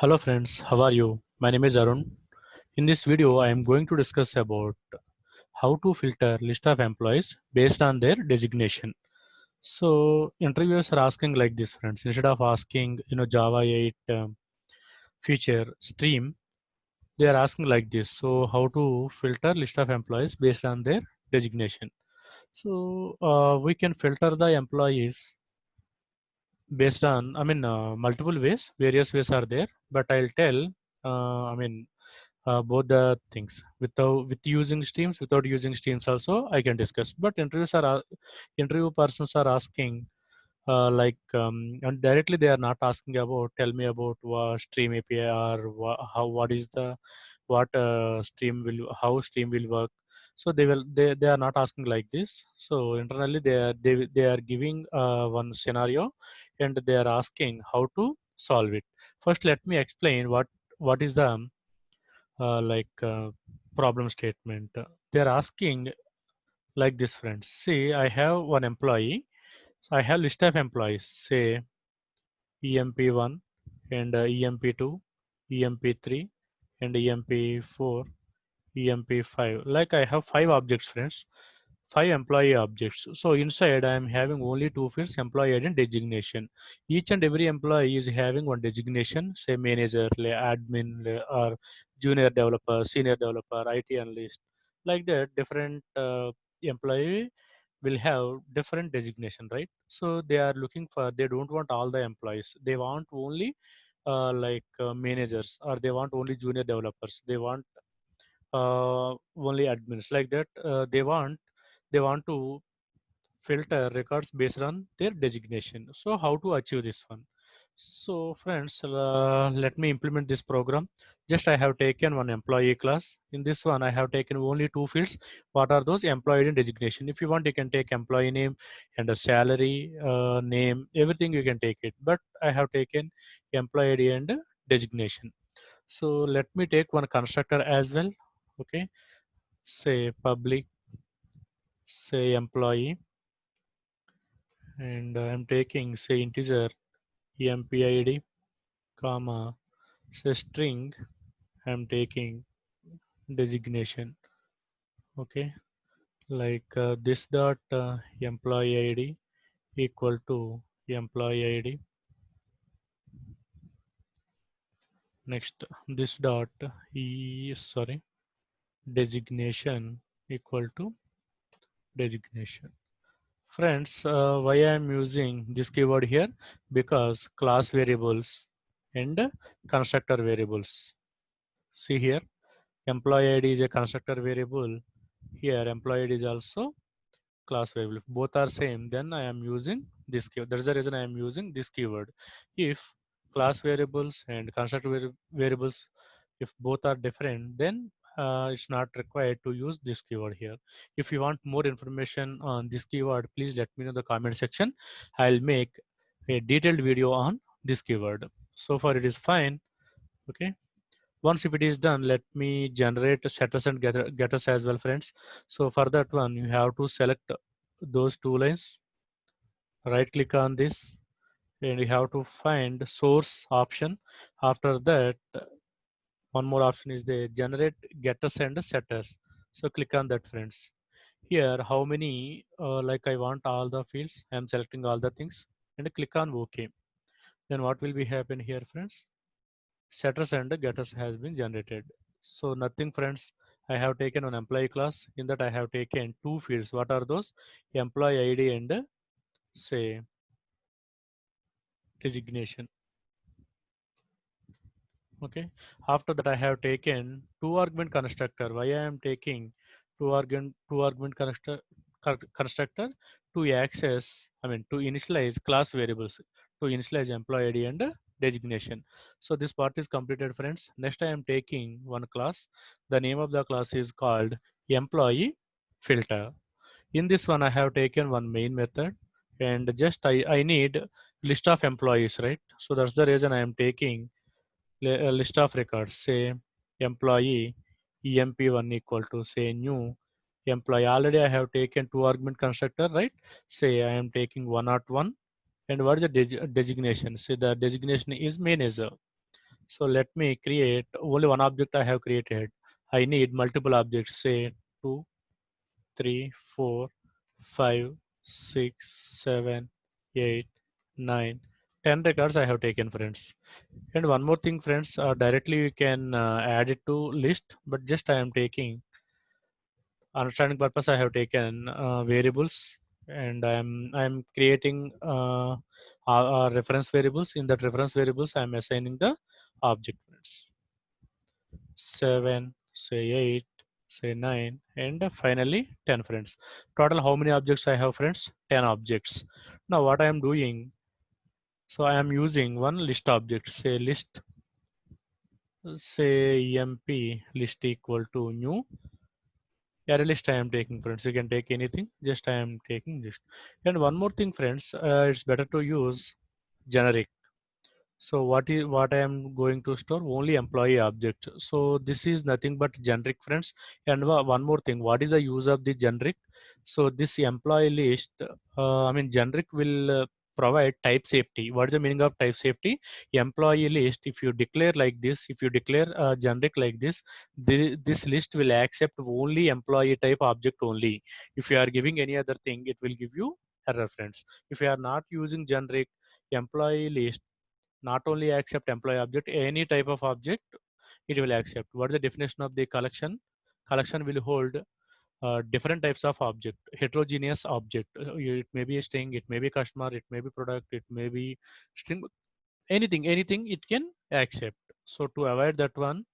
Hello friends, how are you? My name is Arun. In this video, I am going to discuss about how to filter list of employees based on their designation. So interviewers are asking like this, friends. Instead of asking, Java 8 feature stream, they are asking like this. So how to filter list of employees based on their designation? So we can filter the employees based on, multiple ways. Various ways are there, but I'll tell. Both the things with using streams, without using streams also I can discuss. But interview persons are asking and directly they are not asking about tell me about what stream API or how what is the what stream will how stream will work. So they are not asking like this. So internally they are giving one scenario and they are asking how to solve it. First let me explain what is the like problem statement. They're asking like this, friends. See, I have one employee. I have list of employees. Say EMP1 and EMP2, EMP3, and EMP4, EMP5. Like I have five objects, friends. Five employee objects. So inside I am having only two fields, employee ID and designation. Each and every employee is having one designation, say manager, admin, or junior developer, senior developer, IT analyst. Like that, different employee will have different designation, right? So they are looking for, they don't want all the employees. They want only managers, or they want only junior developers. They want only admins, like that. They want to filter records based on their designation. So how to achieve this one? So friends, let me implement this program. Just I have taken one employee class. In this one I have taken only two fields. What are those? Employee and designation. If you want, you can take employee name and a salary, name, everything you can take it, but I have taken employee ID and designation. So let me take one constructor as well. Okay, say public, say employee, and I'm taking say integer empid, comma, say string, I'm taking designation. Okay, like this dot employee ID equal to employee ID. Next, this dot sorry, designation equal to designation. Friends, why I am using this keyword here? Because class variables and constructor variables. See here, employee ID is a constructor variable. Here, employee ID is also class variable. If both are same, then I am using this keyword. That is the reason I am using this keyword. If class variables and constructor variables, if both are different, then it's not required to use this keyword here. If you want more information on this keyword, please let me know in the comment section. I'll make a detailed video on this keyword. So far it is fine. Okay. Once if it is done, let me generate setters and getters as well, friends. So for that one, you have to select those two lines, right click on this, and you have to find source option. After that, one more option is the generate getters and setters. So click on that, friends. Here, how many, like I want all the fields, I am selecting all the things and click on OK. Then what will be happen here, friends? Setters and getters has been generated. So nothing, friends. I have taken an employee class. In that I have taken two fields. What are those? Employee ID and say designation. Okay. After that I have taken two argument constructor. Why I am taking two argument constructor to access, to initialize class variables, to initialize employee ID and designation. So this part is completed, friends. Next I am taking one class. The name of the class is called employee filter. In this one I have taken one main method, and just I need list of employees, right? So that's the reason I am taking a list of records. Say employee emp1 equal to say new employee. Already I have taken two argument constructor, right? Say I am taking 101, and what is the designation? Say the designation is manager. So let me create only one object I have created. I need multiple objects, say 2, 3, 4, 5, 6, 7, 8, 9, 10 records I have taken, friends. And one more thing, friends, directly you can add it to list, but just I am taking understanding purpose. I have taken variables, and I'm creating reference variables. In that reference variables, I'm assigning the object, friends. 7, say 8, say 9, and finally 10, friends. Total how many objects I have, friends? 10 objects. Now what I am doing, so I am using one list object, say list, say emp list equal to new array list. I am taking, friends. You can take anything, just I am taking list. And one more thing, friends, it's better to use generic. So what I am going to store? Only employee object. So this is nothing but generic, friends. And one more thing, what is the use of the generic? So this employee list, I mean generic will provide type safety. What is the meaning of type safety? Employee list, if you declare like this, if you declare generic like this, this list will accept only employee type object only. If you are giving any other thing, it will give you error, friends. If you are not using generic, employee list not only accept employee object, any type of object it will accept. What is the definition of the collection? Collection will hold different types of object, heterogeneous object. It may be a string, it may be customer, it may be product, it may be string, anything it can accept. So to avoid that one,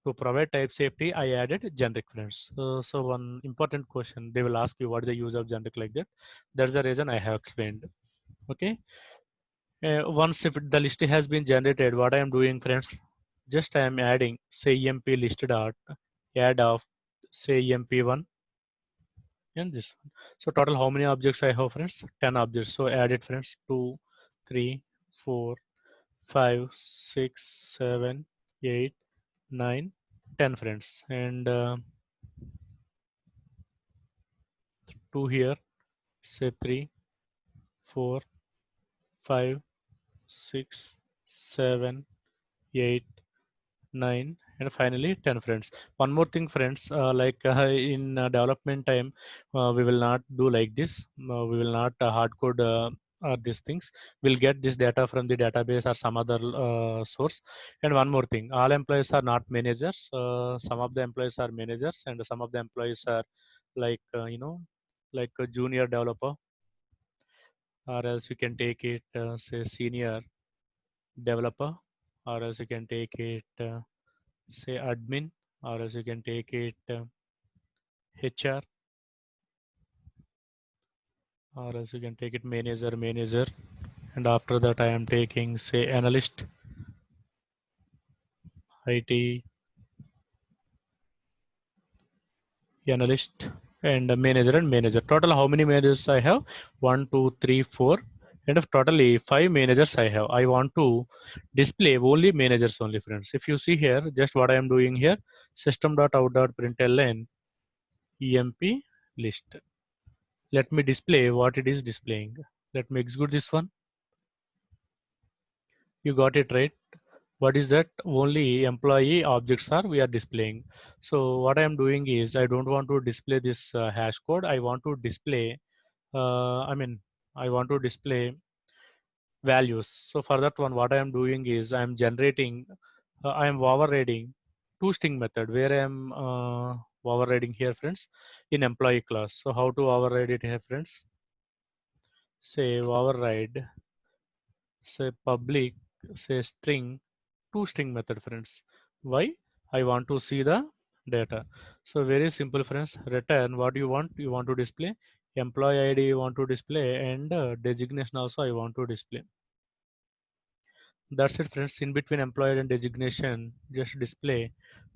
to provide type safety, I added generic, friends. So one important question they will ask you, what is the use of generic like that? That's the reason I have explained. Okay. Once if the list has been generated, what I am doing, friends, just I am adding say emp list dot add of say emp1 and this one. So total how many objects I have, friends? 10 objects. So add it, friends. 2, 3, 4, 5, 6, 7, 8, 9, 10, friends. And 2 here, say 3, 4, 5, 6, 7, 8, 9, and finally 10, friends. One more thing, friends, in development time, we will not do like this. We will not hard code these things. We'll get this data from the database or some other source. And one more thing, all employees are not managers. Some of the employees are managers, and some of the employees are like like a junior developer, or else you can take it say senior developer, or else you can take it say admin, or else you can take it HR, or else you can take it manager, and after that I am taking say analyst, IT analyst, and manager. Total how many managers I have? One, two, three, four, and of totally 5 managers I have. I want to display only managers only, friends. If you see here, just what I am doing here, system.out.println emp list. Let me display what it is displaying. Let me execute this one. You got it right. What is that? Only employee objects are we are displaying. So what I am doing is I don't want to display this hash code. I want to display I mean I want to display values. So for that one, what I am doing is I am generating I am overriding toString method, where I am overriding here, friends, in employee class. So how to override it here, friends? Say override say public say string toString method, friends. Why? I want to see the data. So very simple, friends. Return what you want. You want to display employee ID, you want to display, and designation also I want to display. That's it, friends. In between employee and designation, just display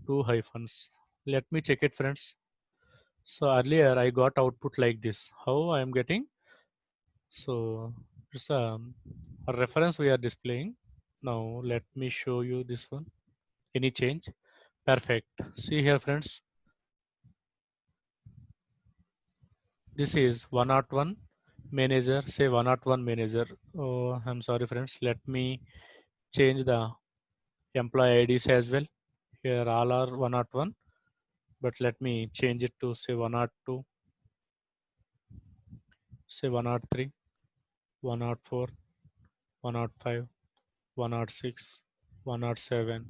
two hyphens. Let me check it, friends. So earlier I got output like this. How I am getting? So it's a reference we are displaying. Now let me show you this one. Any change? Perfect. See here, friends. This is 101 manager. Say 101 manager. Oh, I'm sorry, friends. Let me change the employee IDs as well. Here all are 101, but let me change it to say 102, say 103, 104, 105, 106, 107,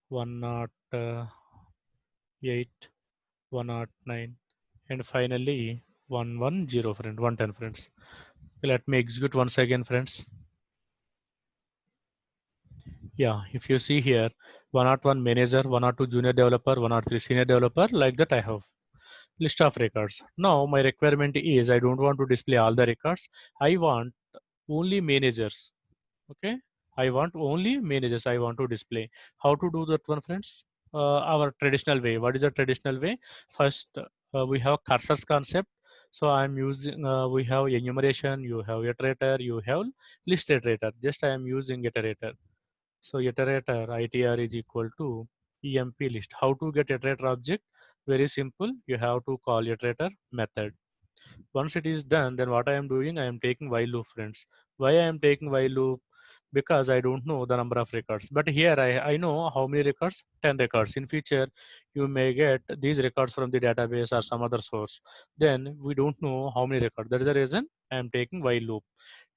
108, 109, and finally 110 friend, 110 friends. Let me execute once again, friends. Yeah, if you see here, 101 manager, 102 junior developer, 103 senior developer, like that I have list of records. Now my requirement is I don't want to display all the records. I want only managers. Okay, I want only managers I want to display. How to do that one, friends? Our traditional way. What is the traditional way? First, we have cursors concept. So I'm using, we have enumeration, you have iterator, you have list iterator. Just I am using iterator. So iterator itr is equal to emp list. How to get iterator object? Very simple. You have to call iterator method. Once it is done, then what I am doing, I am taking while loop, friends. Why I am taking while loop? Because I don't know the number of records. But here I know how many records, 10 records. In future, you may get these records from the database or some other source. Then we don't know how many records. That is the reason I am taking while loop.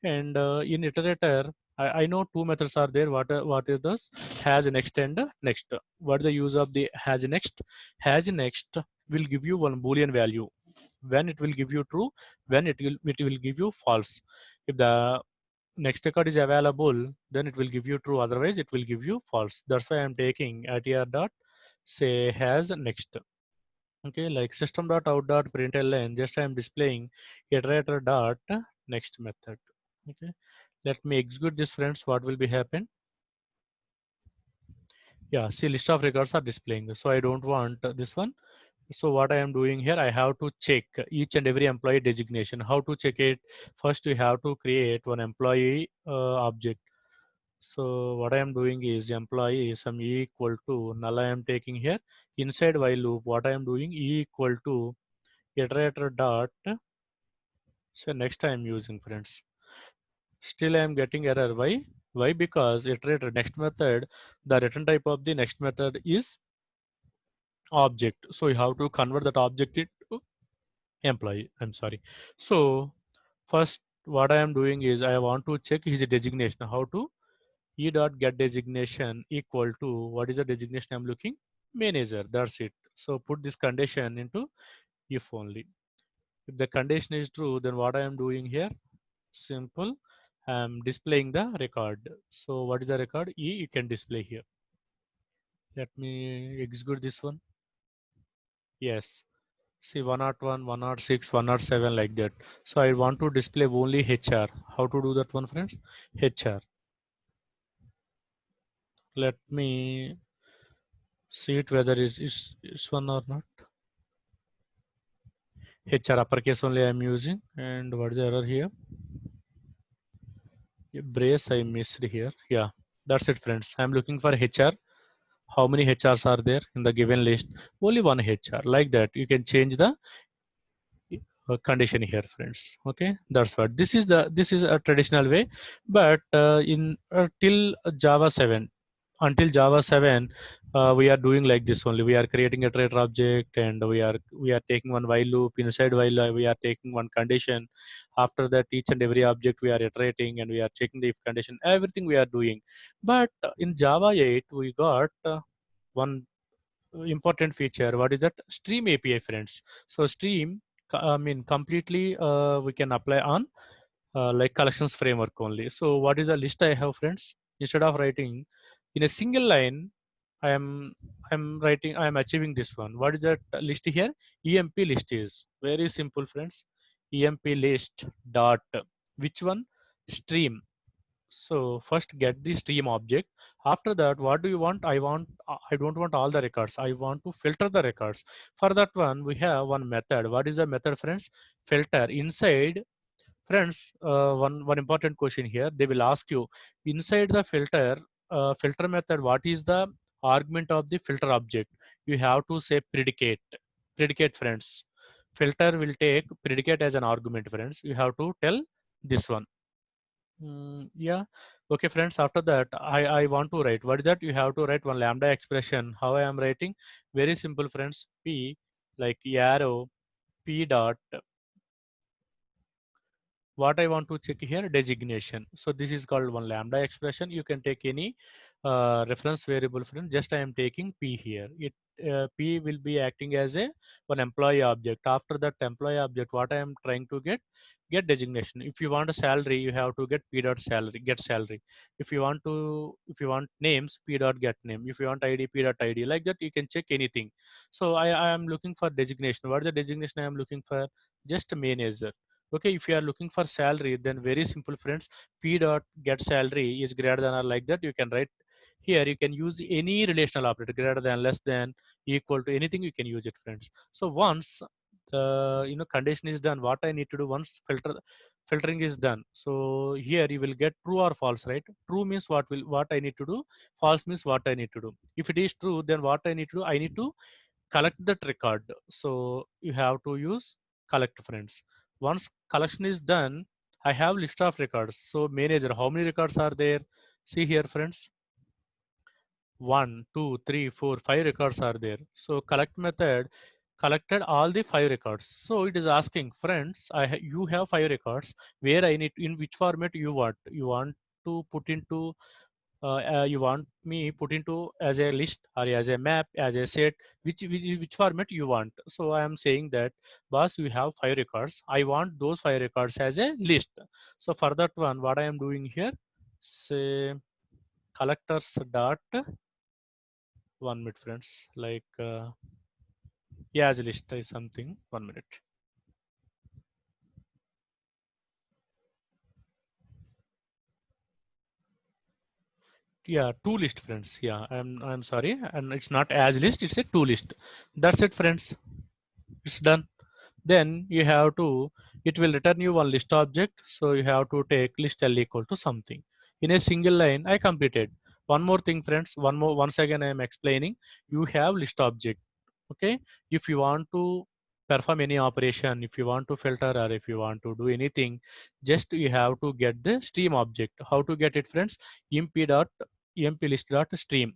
And in iterator, I know two methods are there. What is this? Has next and next. What is the use of the has next? Has next will give you one boolean value. When it will give you true, when it will give you false. If the next record is available, then it will give you true. Otherwise, it will give you false. That's why I'm taking atr dot say has next. Okay, like system dot out dot println. Just I'm displaying iterator dot next method. Okay, let me execute this, friends. What will be happen? Yeah, see, list of records are displaying. So I don't want this one. So what I am doing here, I have to check each and every employee designation. How to check it? First, you have to create one employee object. So what I am doing is employee is some e equal to null I am taking here. Inside while loop, what I am doing e equal to iterator dot. So next I am using, friends. Still I am getting error. Why? Why? Because iterator next method, the return type of the next method is object. So you have to convert that object into employee. I'm sorry. So first what I am doing is I want to check his designation. How to e dot get designation equal to what is the designation I'm looking? Manager. That's it. So put this condition into if only. If the condition is true, then what I am doing here? Simple. I'm displaying the record. So what is the record? E you can display here. Let me execute this one. Yes. See 101, 106, 107 like that. So I want to display only HR. How to do that one, friends? HR. Let me see it whether is one or not. HR uppercase only I am using. And what is the error here? Brace I missed here. Yeah, that's it, friends. I'm looking for HR. How many HRs are there in the given list? Only one HR. Like that, you can change the condition here, friends. Okay, that's what this is a traditional way. But in till Java 7, until Java 7, we are doing like this only. We are creating a trader object, and we are taking one while loop. Inside while we are taking one condition. After that, each and every object we are iterating, and we are checking the if condition. Everything we are doing. But in Java 8, we got one important feature. What is that? Stream API, friends. So stream, I mean, completely we can apply on like collections framework only. So what is the list I have, friends? Instead of writing in a single line, I am I am achieving this one. What is that list here? EMP list is very simple, friends. EMP list dot which one? Stream. So first get the stream object. After that, what do you want? I don't want all the records. I want to filter the records. For that one, we have one method. What is the method, friends? Filter. Inside, friends, one important question here. They will ask you inside the filter method. What is the argument of the filter object? You have to say predicate. Predicate, friends. Filter will take predicate as an argument, friends. You have to tell this one. Yeah. Okay, friends. After that, I want to write. What is that? You have to write one lambda expression. How I am writing? Very simple, friends. P like arrow P dot. What I want to check here, designation. So this is called one lambda expression. You can take any reference variable, friend. Just I am taking P here. P will be acting as a one employee object. After that employee object, what I am trying to get designation. If you want a salary, you have to get P dot salary, get salary. If you want names, P dot get name. If you want ID, P dot ID. Like that, you can check anything. So I am looking for designation. What is the designation I am looking for? Just manager. Okay, if you are looking for salary, then very simple, friends. P dot get salary is greater than or like that. You can write here. You can use any relational operator, greater than, less than, equal to, anything. You can use it, friends. So once the condition is done, what I need to do, once filtering is done, so here you will get true or false, right? True means what I need to do. False means what I need to do. If it is true, then what I need to do, I need to collect that record. So you have to use collect, friends. Once collection is done, I have list of records. So manager, how many records are there? See here, friends. 1 2 3 4 5 records are there. So collect method collected all the 5 records. So it is asking, friends, you have 5 records. Where I need, in which format you want to put into, you want me put into as a list or as a map, as a set, which format you want. So I am saying that, boss, you have 5 records. I want those 5 records as a list. So for that one, what I am doing here, say collectors dot, 1 minute, friends, like yeah, as a list is something. 1 minute. Yeah, to list, friends. Yeah, I'm sorry, and it's not as list, it's a to list. That's it, friends. It's done. Then you have to, it will return you one list object. So you have to take list L equal to something. In a single line, I completed. One more thing, friends, once again I am explaining. You have list object. Okay, if you want to perform any operation, if you want to filter, or if you want to do anything, just you have to get the stream object. How to get it, friends? Emp list dot stream.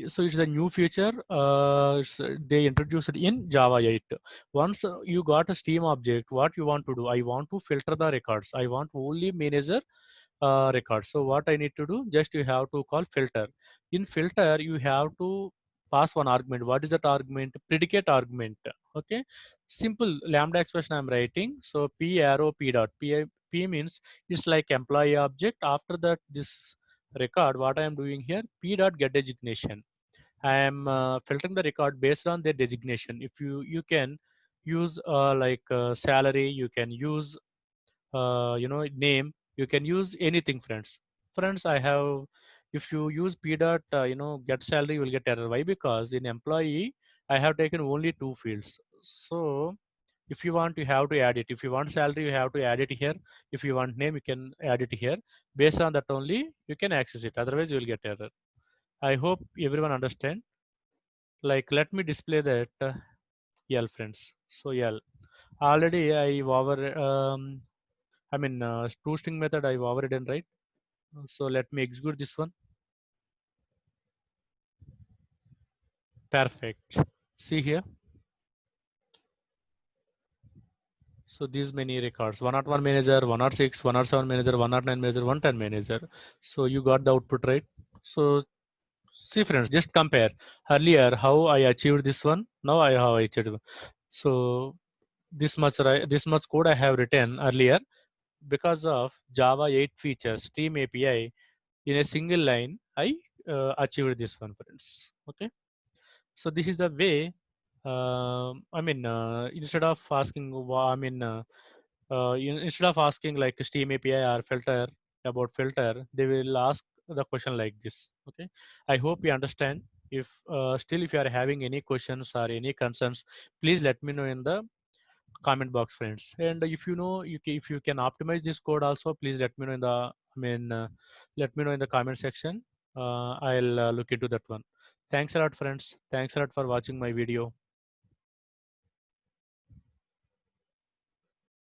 So it's a new feature, they introduced it in Java 8. Once you got a stream object, what you want to do, I want to filter the records, I want only manager records. So what I need to do, just you have to call filter. In filter, you have to pass one argument. What is that argument? Predicate argument. Okay, simple lambda expression I'm writing. So p arrow p dot p means it's like employee object. After that, this record, what I am doing here, p dot get designation. I am filtering the record based on their designation. If you can use salary, you can use name, you can use anything, friends. Friends, I have, if you use p dot get salary, you will get error. Why? Because in employee, I have taken only 2 fields. So if you want, you have to add it. If you want salary, you have to add it here. If you want name, you can add it here. Based on that only, you can access it. Otherwise, you will get error. I hope everyone understand. Like, let me display that L, friends. So L, already I mean toString method I've overridden, right? So let me execute this one. Perfect. See here. So these many records: 101 manager, 106, 107 manager, 109 manager, 110 manager. So you got the output, right? So see, friends, just compare earlier how I achieved this one. Now I have achieved. So this much, right, this much code I have written earlier. Because of Java 8 features, Stream API, in a single line, I achieved this one, friends. Okay, so this is the way. Instead of asking, instead of asking like Steam API or filter, about filter, they will ask the question like this. Okay, I hope you understand. If still, if you are having any questions or any concerns, please let me know in the comment box, friends. And if you know, if you can optimize this code also, please let me know in the, let me know in the comment section. I'll look into that one. Thanks a lot, friends. Thanks a lot for watching my video.